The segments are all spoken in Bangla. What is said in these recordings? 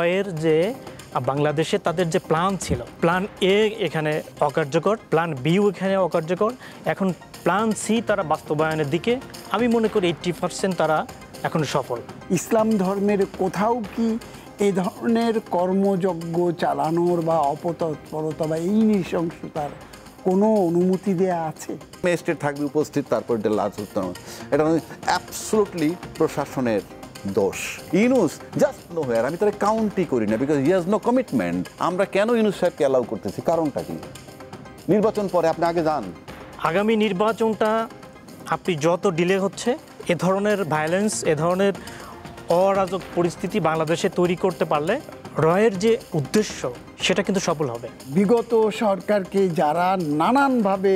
রয়ের যে বাংলাদেশে তাদের যে প্ল্যান ছিল, প্ল্যান এ এখানে অকার্যকর, প্ল্যান বিও এখানে অকার্যকর, এখন প্ল্যান সি তারা বাস্তবায়নের দিকে আমি মনে করি 80% তারা এখন সফল। ইসলাম ধর্মের কোথাও কি এ ধরনের কর্মযজ্ঞ চালানোর বা অপতৎপরতা বা এই নৃশংসতার কোনো অনুমতি দেয়া আছে? ম্যাজিস্ট্রেট থাকবে উপস্থিত, তারপর এটা লাশ হত্যা, এটা অ্যাবসলুটলি প্রশাসনের দোষ। ইউনূস জাস্ট নো হোয়ার, আমি তারা কাউন্টই করি না, because he has no commitment. আমরা কেন ইউনূস সাহেবকে অ্যালাউ করতেছি, কারণটা কি? নির্বাচন পরে আপনি আগে যান। আগামী নির্বাচনটা আপনি যত ডিলে হচ্ছে, এ ধরনের ভায়োলেন্স, এ ধরনের অরাজক পরিস্থিতি বাংলাদেশে তৈরি করতে পারলে রয়ের যে উদ্দেশ্য সেটা কিন্তু সফল হবে। বিগত সরকারকে যারা নানানভাবে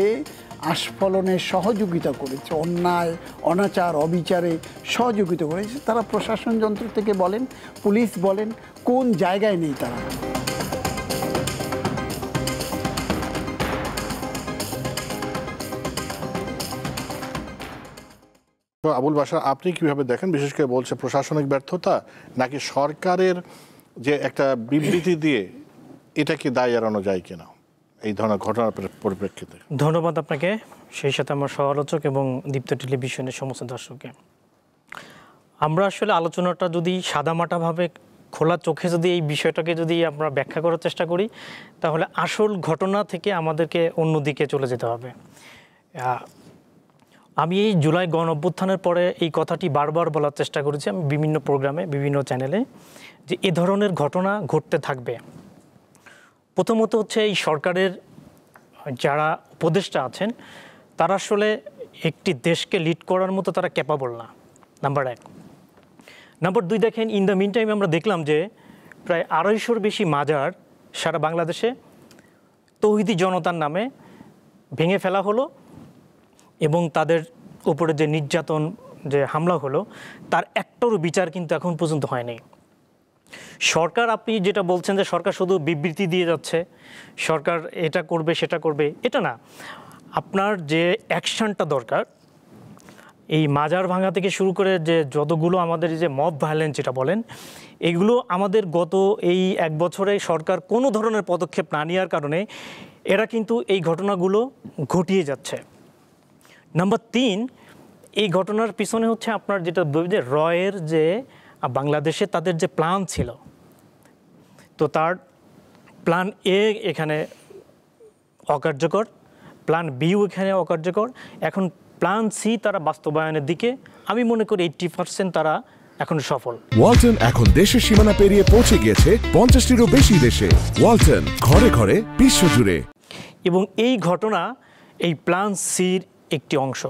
আস্ফলনে সহযোগিতা করেছে, অন্যায় অনাচার অবিচারে সহযোগিতা করেছে, তারা প্রশাসন যন্ত্র থেকে বলেন, পুলিশ বলেন, কোন জায়গায় নেই তারা? তো আবুল বাশার, আপনি কিভাবে দেখেন? বিশেষ করে বলছে প্রশাসনিক ব্যর্থতা নাকি সরকারের যে একটা বিবৃতি দিয়ে এটা কি দায় এড়ানো যায় কিনা এই ধরনের ঘটনার পরিপ্রেক্ষিতে? ধন্যবাদ আপনাকে, সেই সাথে আমার সহ-আলোচক এবং দীপ্ত টেলিভিশনের সমস্ত দর্শককে। আমরা আসলে আলোচনাটা যদি সাদামাটাভাবে খোলা চোখে যদি এই বিষয়টাকে যদি আমরা ব্যাখ্যা করার চেষ্টা করি, তাহলে আসল ঘটনা থেকে আমাদেরকে অন্যদিকে চলে যেতে হবে। আমি এই জুলাই গণ-অভ্যুত্থানের পরে এই কথাটি বারবার বলার চেষ্টা করেছি আমি বিভিন্ন প্রোগ্রামে, বিভিন্ন চ্যানেলে, যে এ ধরনের ঘটনা ঘটতে থাকবে। প্রথমত হচ্ছে এই সরকারের যারা উপদেষ্টা আছেন তারা আসলে একটি দেশকে লিড করার মতো তারা ক্যাপাবল না, নাম্বার 1। নাম্বার 2, দেখেন ইন দ্য মিন টাইম আমরা দেখলাম যে প্রায় 250-র বেশি মাজার সারা বাংলাদেশে তৌহিদি জনতার নামে ভেঙে ফেলা হলো এবং তাদের উপরে যে নির্যাতন, যে হামলা হলো, তার একটারও বিচার কিন্তু এখন পর্যন্ত হয়নি। সরকার, আপনি যেটা বলছেন যে সরকার শুধু বিবৃতি দিয়ে যাচ্ছে, সরকার এটা করবে সেটা করবে, এটা না। আপনার যে অ্যাকশনটা দরকার, এই মাজার ভাঙা থেকে শুরু করে যে যতগুলো আমাদের যে মব ভায়োলেন্স যেটা বলেন, এগুলো আমাদের গত এই 1 বছরে সরকার কোনো ধরনের পদক্ষেপ না নেওয়ার কারণে এরা কিন্তু এই ঘটনাগুলো ঘটিয়ে যাচ্ছে। নাম্বার 3, এই ঘটনার পিছনে হচ্ছে আপনার যেটা যে রয়ের যে বাংলাদেশে তাদের যে প্ল্যান ছিল, তো তার প্ল্যান এ এখানে অকার্যকর, প্ল্যান বিও এখানে অকার্যকর, এখন প্ল্যান সি তারা বাস্তবায়নের দিকে আমি মনে করি 80% তারা এখন সফল। ওয়ালটন এখন দেশের সীমানা পেরিয়ে পৌঁছে গিয়েছে 50টিরও বেশি দেশে। ওয়ালটন, ঘরে ঘরে বিশ্বজুড়ে। এবং এই ঘটনা এই প্ল্যান সির একটি অংশ।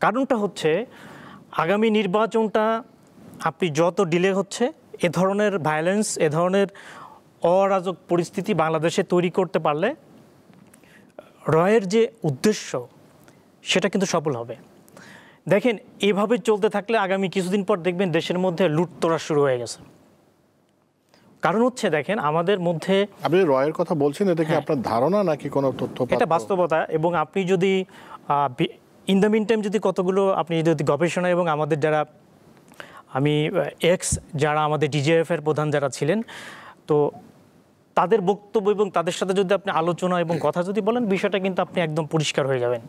কারণটা হচ্ছে আগামী নির্বাচনটা আপনি যত ডিলে হচ্ছে, এ ধরনের ভায়োলেন্স, এ ধরনের অরাজক পরিস্থিতি বাংলাদেশে তৈরি করতে পারলে রয়ের যে উদ্দেশ্য সেটা কিন্তু সফল হবে। দেখেন, এভাবে চলতে থাকলে আগামী কিছুদিন পর দেখবেন দেশের মধ্যে লুটতরাজ শুরু হয়ে গেছে। কারণ হচ্ছে দেখেন আমাদের মধ্যে, আপনি রয়ের কথা বলছেন, এটা কি আপনার ধারণা নাকি কোনো তথ্য? এটা বাস্তবতা। এবং আপনি যদি ইন দ্য মিন টাইম যদি কতগুলো আপনি যদি গবেষণা এবং আমাদের যারা যারা আমাদের ডিজিএফ এর প্রধান যারা ছিলেন, তো তাদের বক্তব্য এবং তাদের সাথে যদি আপনি আলোচনা এবং কথা যদি বলেন, বিষয়টা কিন্তু আপনি একদম পরিষ্কার হয়ে যাবেন।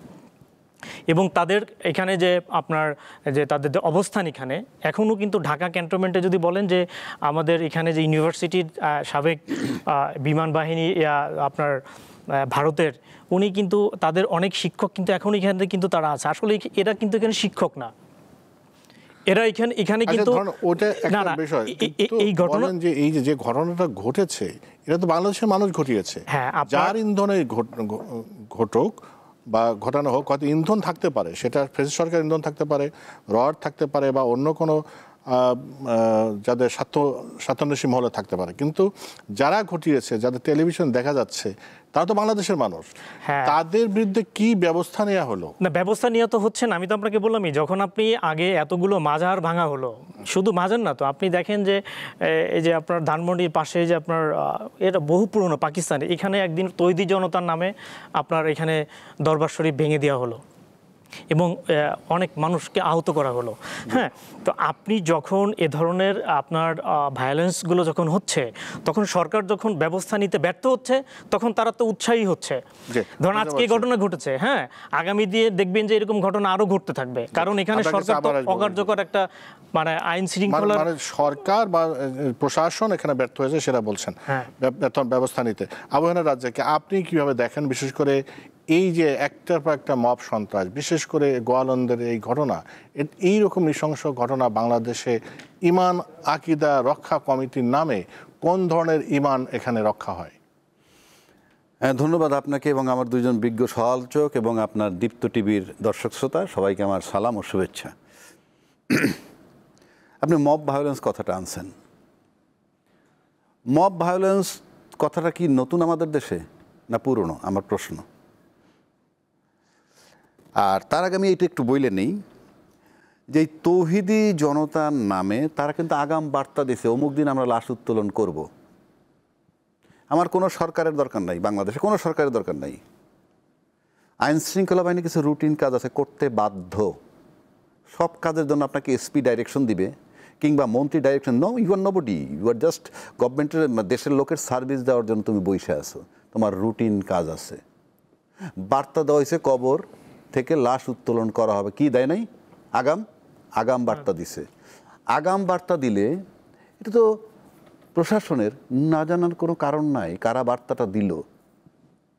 এবং তাদের এখানে যে আপনার যে তাদের যে অবস্থান এখানে এখনও কিন্তু ঢাকা ক্যান্টনমেন্টে যদি বলেন যে আমাদের এখানে যে ইউনিভার্সিটির সাবেক বিমান বাহিনী আপনার ভারতের, উনি কিন্তু তাদের অনেক শিক্ষক কিন্তু এখন এখানে কিন্তু তারা আছে। আসলে এরা কিন্তু এখানে শিক্ষক না, এরা এখানে কিন্তু এই ঘটনা, যে ঘটনাটা ঘটেছে এটা তো বাংলাদেশের মানুষ ঘটিয়েছে। হ্যাঁ, যার ইন্ধনে ঘটুক বা ঘটানো হোক, হয়তো ইন্ধন থাকতে পারে, সেটা ফ্রেঞ্চ সরকার ইন্ধন থাকতে পারে, রড থাকতে পারে, বা অন্য কোনো যাদের স্বার্থান্বেষী মহলে থাকতে পারে, কিন্তু যারা ঘটিয়েছে, যাদের টেলিভিশন দেখা যাচ্ছে, তারা তো বাংলাদেশের মানুষ। তাদের বিরুদ্ধে কি ব্যবস্থা নেওয়া হলো? না, ব্যবস্থা নেওয়া তো হচ্ছে না। আমি তো আপনাকে বললামই, যখন আপনি আগে এতগুলো মাজার ভাঙা হলো, শুধু মাজার না তো, আপনি দেখেন যে এই যে আপনার ধানমন্ডির পাশে যে আপনার এটা বহু পুরনো পাকিস্তানে, এখানে একদিন তৌহিদি জনতার নামে আপনার এখানে দরবার শরীফ ভেঙে দেওয়া হলো। এবং অনেক মানুষকে আহত করা হলো। হ্যাঁ, তো আপনি যখন এ ধরনের আপনার ভায়োলেন্সগুলো যখন হচ্ছে, তখন সরকার যখন ব্যবস্থা নিতে ব্যর্থ হচ্ছে, তখন তারা তো উৎসাহী হচ্ছে। ধরুন আজকে এই ঘটনা ঘটেছে, হ্যাঁ, আগামী দিয়ে দেখবেন যে এরকম ঘটনা আরো ঘটতে থাকবে, কারণ এখানে সরকার তো অকার্যকর একটা মানে আইন শৃঙ্খলা, মানে সরকার বা প্রশাসন এখানে ব্যর্থ হয়েছে সেটা বলছেন ব্যবস্থা নিতে। আবহাওয়া রাজ্যকে আপনি কিভাবে দেখেন, বিশেষ করে এই যে একটার পর একটা মব সন্ত্রাস, বিশেষ করে গোয়ালন্দের এই ঘটনা, এইরকম নৃশংস ঘটনা বাংলাদেশে ইমান আকিদা রক্ষা কমিটির নামে কোন ধরনের ইমান এখানে রক্ষা হয়? হ্যাঁ, ধন্যবাদ আপনাকে এবং আমার দুইজন বিজ্ঞ সমালোচক এবং আপনার দীপ্ত টিভির দর্শক শ্রোতা সবাইকে আমার সালাম ও শুভেচ্ছা। আপনি মব ভায়োলেন্স কথাটা আনছেন। মব ভায়োলেন্স কথাটা কি নতুন আমাদের দেশে না পুরনো, আমার প্রশ্ন। আর তার আগে আমি এটা একটু বইলে নেই যে তৌহিদি জনতার নামে তারা কিন্তু আগাম বার্তা দিছে অমুক দিন আমরা লাশ উত্তোলন করব। আমার কোনো সরকারের দরকার নাই, বাংলাদেশে কোনো সরকারের দরকার নাই। আইন শৃঙ্খলা বাহিনী কিছু রুটিন কাজ আছে, করতে বাধ্য। সব কাজের জন্য আপনাকে এসপি ডাইরেকশন দিবে কিংবা মন্ত্রী direction, no, you are nobody, you are just গভর্নমেন্টের দেশের লোকের সার্ভিস দেওয়ার জন্য তুমি বসে আছো, তোমার রুটিন কাজ আছে। বার্তা দেওয়া হয়েছে কবর থেকে লাশ উত্তোলন করা হবে, কি দেয় নাই? আগাম বার্তা দিছে। আগাম বার্তা দিলে এটা তো প্রশাসনের না জানার কোনো কারণ নাই কারা বার্তাটা দিল।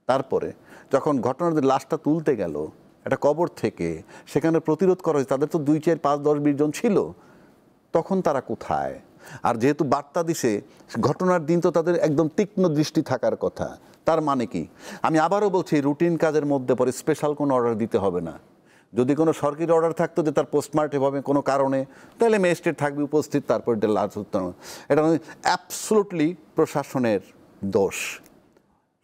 তারপরে যখন ঘটনার লাশটা তুলতে গেল একটা কবর থেকে, সেখানে প্রতিরোধ করা হয়েছে, তাদের তো 2, 4, 5, 10, 20 জন ছিল, তখন তারা কোথায়? আর যেহেতু বার্তা দিছে ঘটনার দিন, তো তাদের একদম তীক্ষ্ণ দৃষ্টি থাকার কথা। তার মানে কি? আমি আবারও বলছি, রুটিন কাজের মধ্যে পরে স্পেশাল কোনো অর্ডার দিতে হবে না। যদি কোনো সরকারি অর্ডার থাকতো যে তার পোস্টমার্টম হবে কোনো কারণে, তাহলে ম্যাজিস্ট্রেট থাকবে উপস্থিত, তারপর এটা লাশ উত্তোলন। এটা অ্যাবসলুটলি প্রশাসনের দোষ।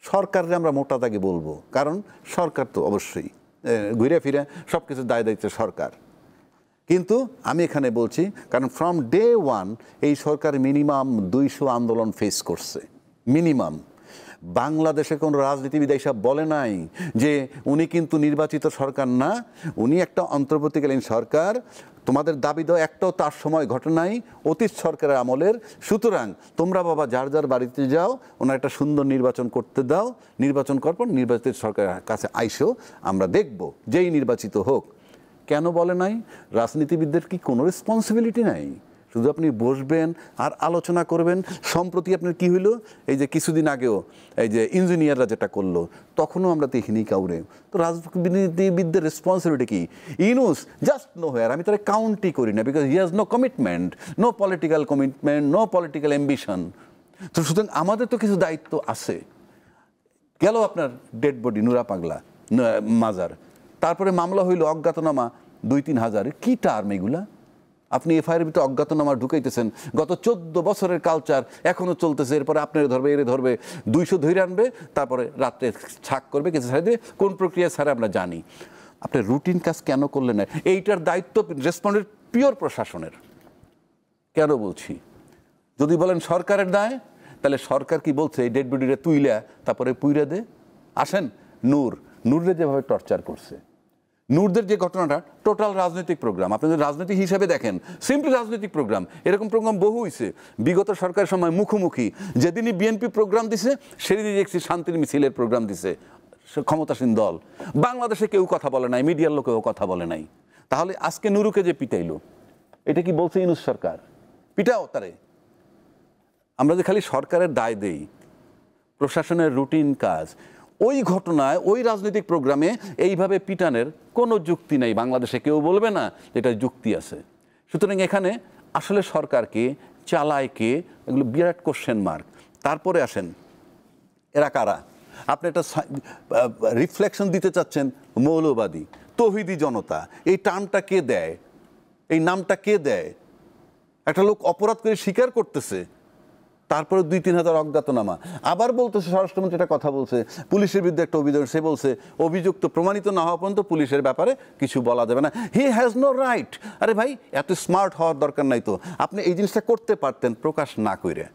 সরকারকে আমরা মোটা দাগে বলবো, কারণ সরকার তো অবশ্যই ঘুরে ফিরে সব কিছু দায় দায়িত্ব সরকার। কিন্তু আমি এখানে বলছি, কারণ ফ্রম ডে ওয়ান এই সরকার মিনিমাম 200 আন্দোলন ফেস করছে, মিনিমাম। বাংলাদেশে কোনো রাজনীতিবিদ এইসব বলে নাই যে উনি কিন্তু নির্বাচিত সরকার না, উনি একটা অন্তর্বর্তীকালীন সরকার, তোমাদের দাবি দেওয়া একটাও তার সময় ঘটে নাই, অতীত সরকারের আমলের। সুতরাং তোমরা বাবা যার যার বাড়িতে যাও, ওনার একটা সুন্দর নির্বাচন করতে দাও, নির্বাচন করার পর নির্বাচিত সরকারের কাছে আইসো, আমরা দেখব যেই নির্বাচিত হোক। কেন বলে নাই? রাজনীতিবিদদের কি কোনো রেসপন্সিবিলিটি নাই? শুধু আপনি বসবেন আর আলোচনা করবেন। সম্প্রতি আপনার কি হইলো, এই যে কিছুদিন আগেও এই যে ইঞ্জিনিয়াররা যেটা করলো, তখনও আমরা দেখিনি কাউরে। তো রাজনীতিবিদদের রেসপন্সিবিলিটি কি? ইউনুস জাস্ট নো হেয়ার, আমি তারা কাউন্টই করি না, because he has no commitment, no political commitment, no political ambition. তো সুতরাং আমাদের তো কিছু দায়িত্ব আছে। গেল আপনার ডেড বডি নুরা পাগলা মাজার, তারপরে মামলা হইল অজ্ঞাতনামা 2-3 হাজার। কি টার্ম এগুলা? আপনি এফআইআর ভিতরে অজ্ঞাতনামা ঢুকাইতেছেন, গত 14 বছরের কালচার এখনো চলতেছে। এরপরে আপনার ধরবে, এর ধরবে, 200 ধরে আনবে, তারপরে রাত্রে ছাক করবে, কিছু ছাড়ে দেবে, কোন প্রক্রিয়া ছাড়ে আমরা জানি। আপনি রুটিন কাজ কেন করলেন না? এইটার দায়িত্ব রেসপন্ডেন্ট পিওর প্রশাসনের। কেন বলছি? যদি বলেন সরকারের দায়, তাহলে সরকার কি বলছে? এই ডেড বডিটা তুইলা তারপরে পুইরা দে। আসেন, নূররে যেভাবে টর্চার করছে, নূরদের যে ঘটনাটা টোটাল রাজনৈতিক প্রোগ্রাম। আপনি যদি রাজনৈতিক হিসাবে দেখেন, সিম্পলি রাজনৈতিক প্রোগ্রাম। এরকম প্রোগ্রাম বহু হয়েছে বিগত সরকারের সময়, মুখোমুখি। যেদিনই বিএনপি প্রোগ্রাম দিছে, সেদিনই দেখছি শান্তির মিছিলের প্রোগ্রাম দিছে ক্ষমতাসীন দল। বাংলাদেশে কেউ কথা বলে নাই, মিডিয়ার লোকেও কথা বলে নাই। তাহলে আজকে নুরুকে যে পিটাইলো, এটা কি বলছে ইউনূস সরকার? পিটাও তারে। আমরা যে খালি সরকারের দায় দেই, প্রশাসনের রুটিন কাজ, ওই ঘটনায় ওই রাজনৈতিক প্রোগ্রামে এইভাবে পিটানের কোনো যুক্তি নেই। বাংলাদেশে কেউ বলবে না এটা যুক্তি আছে। সুতরাং এখানে আসলে সরকারকে চালায় কে, এগুলো বিরাট কোশ্চেন মার্ক। তারপরে আসেন, এরা কারা? আপনি একটা রিফ্লেকশন দিতে চাচ্ছেন, মৌলবাদী, তৌহিদি জনতা, এই টার্মটা কে দেয়? এই নামটা কে দেয়? একটা লোক অপরাধ করে স্বীকার করতেছে, তারপরে 2-3 হাজার অজ্ঞাতনামা। আবার বলতেছে, স্বরাষ্ট্রমন্ত্রী একটা কথা বলছে, পুলিশের বিরুদ্ধে একটা অভিযোগ, সে বলছে অভিযুক্ত প্রমাণিত না হওয়া পর্যন্ত পুলিশের ব্যাপারে কিছু বলা যাবে না। He has no right. আরে ভাই, এত স্মার্ট হওয়ার দরকার নাই তো। আপনি এই জিনিসটা করতে পারতেন প্রকাশ না করে।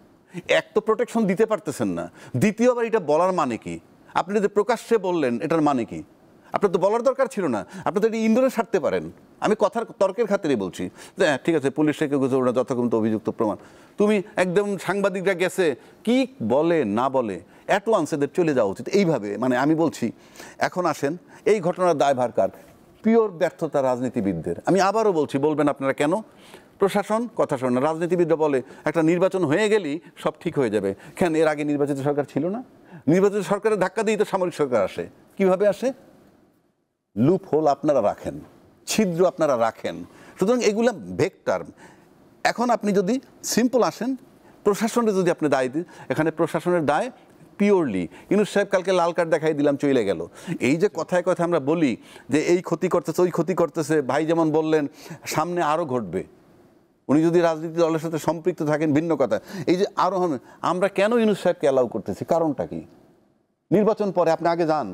এক তো প্রোটেকশন দিতে পারতেছেন না, দ্বিতীয়বার এটা বলার মানে কি? আপনি যদি প্রকাশ্যে বললেন, এটার মানে কি? আপনার তো বলার দরকার ছিল না, আপনি তো এটা ইন্দোরে ছাড়তে পারেন। আমি কথার তর্কের খাতিরে বলছি যে হ্যাঁ ঠিক আছে, পুলিশ থেকে গুজব না, যতক্ষণ তো অভিযুক্ত প্রমাণ। তুমি একদম সাংবাদিকরা গেছে কি বলে না বলে অ্যাটওয়ান্স এদের চলে যাওয়া উচিত এইভাবে। মানে আমি বলছি এখন আসেন, এই ঘটনার দায়ভার কার? পিওর ব্যর্থতা রাজনীতিবিদদের। আমি আবারও বলছি, বলবেন আপনারা কেন? প্রশাসন কথা শোনে না, রাজনীতিবিদরা বলে একটা নির্বাচন হয়ে গেলেই সব ঠিক হয়ে যাবে। কেন এর আগে নির্বাচিত সরকার ছিল না? নির্বাচিত সরকারের ধাক্কা দিয়েই তো সামরিক সরকার আসে। কিভাবে আসে? লুপ হোল আপনারা রাখেন, ছিদ্র আপনারা রাখেন। সুতরাং এগুলা ভেগ টার্ম। এখন আপনি যদি সিম্পল আসেন, প্রশাসনের যদি আপনি দায় দিন, এখানে প্রশাসনের দায় পিওরলি ইউনূস সাহেব কালকে লাল কার্ড দেখাই দিলাম চলে গেল। এই যে কথায় কথায় আমরা বলি যে এই ক্ষতি করতেছে ওই ক্ষতি করতেছে, ভাই যেমন বললেন সামনে আরও ঘটবে। উনি যদি রাজনীতি দলের সাথে সম্পৃক্ত থাকেন ভিন্ন কথা। এই যে আরও আমরা কেন ইউনূস সাহেবকে অ্যালাউ করতেছি, কারণটা কি? নির্বাচন পরে আপনি আগে যান,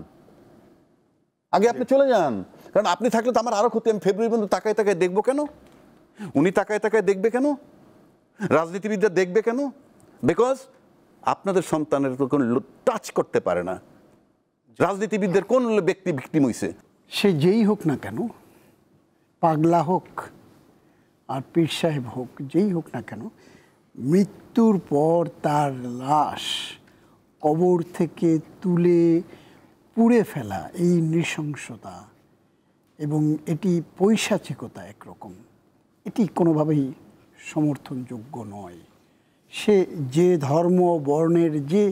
আগে আপনি চলে যান। কারণ আপনি থাকলে তো আমার আরও ক্ষতি। আমি ফেব্রুয়ারি পর্যন্ত তাকায় তাকায় দেখবো কেন? উনি তাকায় তাকায় দেখবে কেন? রাজনীতিবিদরা দেখবে কেন? বিকজ আপনাদের সন্তানের তো কোনো টাচ করতে পারে না। রাজনীতিবিদদের কোন ব্যক্তি ভিকটিম হইছে? সে যেই হোক না কেন, পাগলা হোক আর পীর সাহেব হোক, যেই হোক না কেন, মৃত্যুর পর তার লাশ কবর থেকে তুলে পুড়ে ফেলা এই নৃশংসতা এবং এটি পৈশাচিকতা একরকম, এটি কোনোভাবেই সমর্থনযোগ্য নয়। সে যে ধর্ম বর্ণের, যে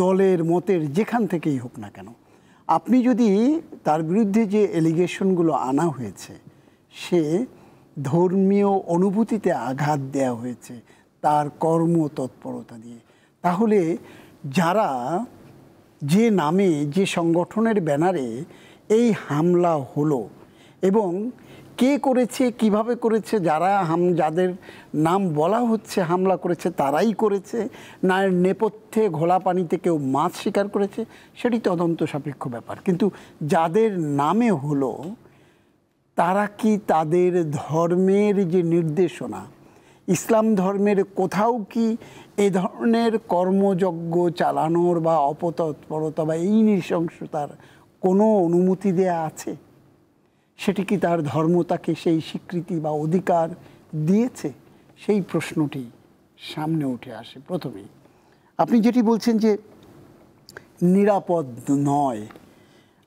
দলের মতের যেখান থেকেই হোক না কেন, আপনি যদি তার বিরুদ্ধে যে এলিগেশনগুলো আনা হয়েছে, সে ধর্মীয় অনুভূতিতে আঘাত দেওয়া হয়েছে তার কর্মতৎপরতা দিয়ে, তাহলে যারা যে নামে যে সংগঠনের ব্যানারে এই হামলা হলো এবং কে করেছে কিভাবে করেছে, যাদের নাম বলা হচ্ছে হামলা করেছে তারাই করেছে না নেপথ্যে ঘোলা পানিতে কেউ মাছ শিকার করেছে, সেটি তদন্ত সাপেক্ষ ব্যাপার। কিন্তু যাদের নামে হলো তারা কি তাদের ধর্মের যে নির্দেশনা, ইসলাম ধর্মের কোথাও কি এ ধরনের কর্মযজ্ঞ চালানোর বা অপতৎপরতা বা এই নৃশংসতার কোনো অনুমতি দেয়া আছে? সেটি কি তার ধর্ম তাকে সেই স্বীকৃতি বা অধিকার দিয়েছে? সেই প্রশ্নটি সামনে উঠে আসে প্রথমেই। আপনি যেটি বলছেন যে নিরাপদ নয়,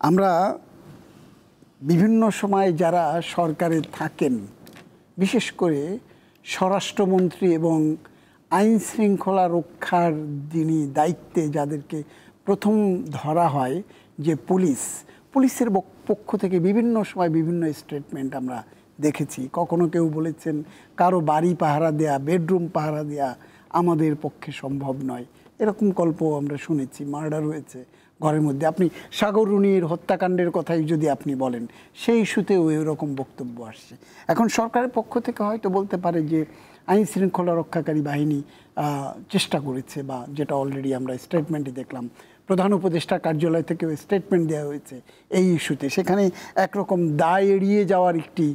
আমরা বিভিন্ন সময় যারা সরকারে থাকেন, বিশেষ করে স্বরাষ্ট্রমন্ত্রী এবং আইন শৃঙ্খলা রক্ষার যিনি দায়িত্বে, যাদেরকে প্রথম ধরা হয় যে পুলিশের পক্ষ থেকে বিভিন্ন সময় বিভিন্ন স্টেটমেন্ট আমরা দেখেছি। কখনো কেউ বলেছেন কারো বাড়ি পাহারা দেয়া, বেডরুম পাহারা দেয়া আমাদের পক্ষে সম্ভব নয়, এরকম গল্পও আমরা শুনেছি। মার্ডার হয়েছে ঘরের মধ্যে। আপনি সাগররুনির হত্যাকাণ্ডের কথাই যদি আপনি বলেন, সেই ইস্যুতেও এরকম বক্তব্য আসছে। এখন সরকারের পক্ষ থেকে হয়তো বলতে পারে যে আইন শৃঙ্খলা রক্ষাকারী বাহিনী চেষ্টা করেছে, বা যেটা অলরেডি আমরা স্টেটমেন্টে দেখলাম, প্রধান উপদেষ্টা কার্যালয় থেকেও স্টেটমেন্ট দেওয়া হয়েছে এই ইস্যুতে। সেখানে একরকম দায় এড়িয়ে যাওয়ার একটি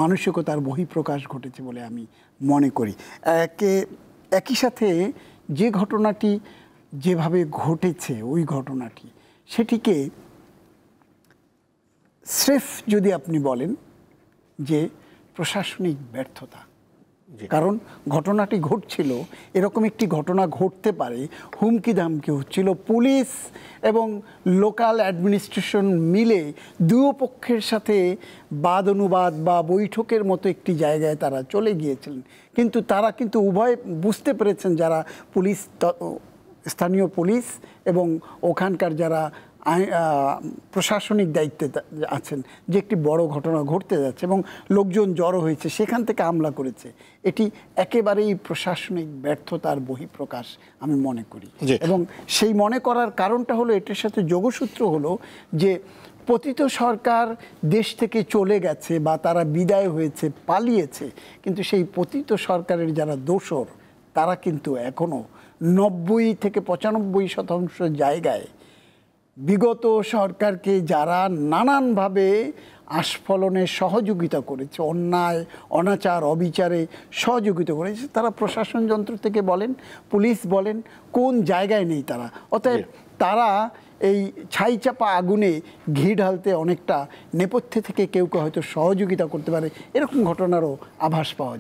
মানসিকতার বহিঃপ্রকাশ ঘটেছে বলে আমি মনে করি। একই সাথে যে ঘটনাটি যেভাবে ঘটেছে, ওই ঘটনাটি সেটিকে স্রেফ যদি আপনি বলেন যে প্রশাসনিক ব্যর্থতা, কারণ ঘটনাটি ঘটছিল, এরকম একটি ঘটনা ঘটতে পারে, হুমকি ধামকি হচ্ছিল, পুলিশ এবং লোকাল অ্যাডমিনিস্ট্রেশন মিলে দুপক্ষের সাথে বাদ অনুবাদ বা বৈঠকের মতো একটি জায়গায় তারা চলে গিয়েছিলেন। কিন্তু তারা কিন্তু উভয় বুঝতে পেরেছেন, যারা পুলিশ, স্থানীয় পুলিশ এবং ওখানকার যারা প্রশাসনিক দায়িত্বে আছেন, যে একটি বড় ঘটনা ঘটতে যাচ্ছে এবং লোকজন জড়ো হয়েছে, সেখান থেকে হামলা করেছে। এটি একেবারেই প্রশাসনিক ব্যর্থতার বহিঃপ্রকাশ আমি মনে করি। এবং সেই মনে করার কারণটা হলো, এটার সাথে যোগসূত্র হলো যে পতিত সরকার দেশ থেকে চলে গেছে বা তারা বিদায় হয়েছে, পালিয়েছে, কিন্তু সেই পতিত সরকারের যারা দোসর, তারা কিন্তু এখনও 90 থেকে 95% জায়গায় বিগত সরকারকে যারা নানানভাবে আস্ফলনে সহযোগিতা করেছে, অন্যায় অনাচার অবিচারে সহযোগিতা করেছে, তারা প্রশাসন যন্ত্র থেকে বলেন, পুলিশ বলেন, কোন জায়গায় নেই তারা। অতএব তারা এই ছাই চাপা আগুনে ঘি ঢালতে অনেকটা নেপথ্যে থেকে কেউ কেউ হয়তো সহযোগিতা করতে পারে, এরকম ঘটনারও আভাস পাওয়া যায়।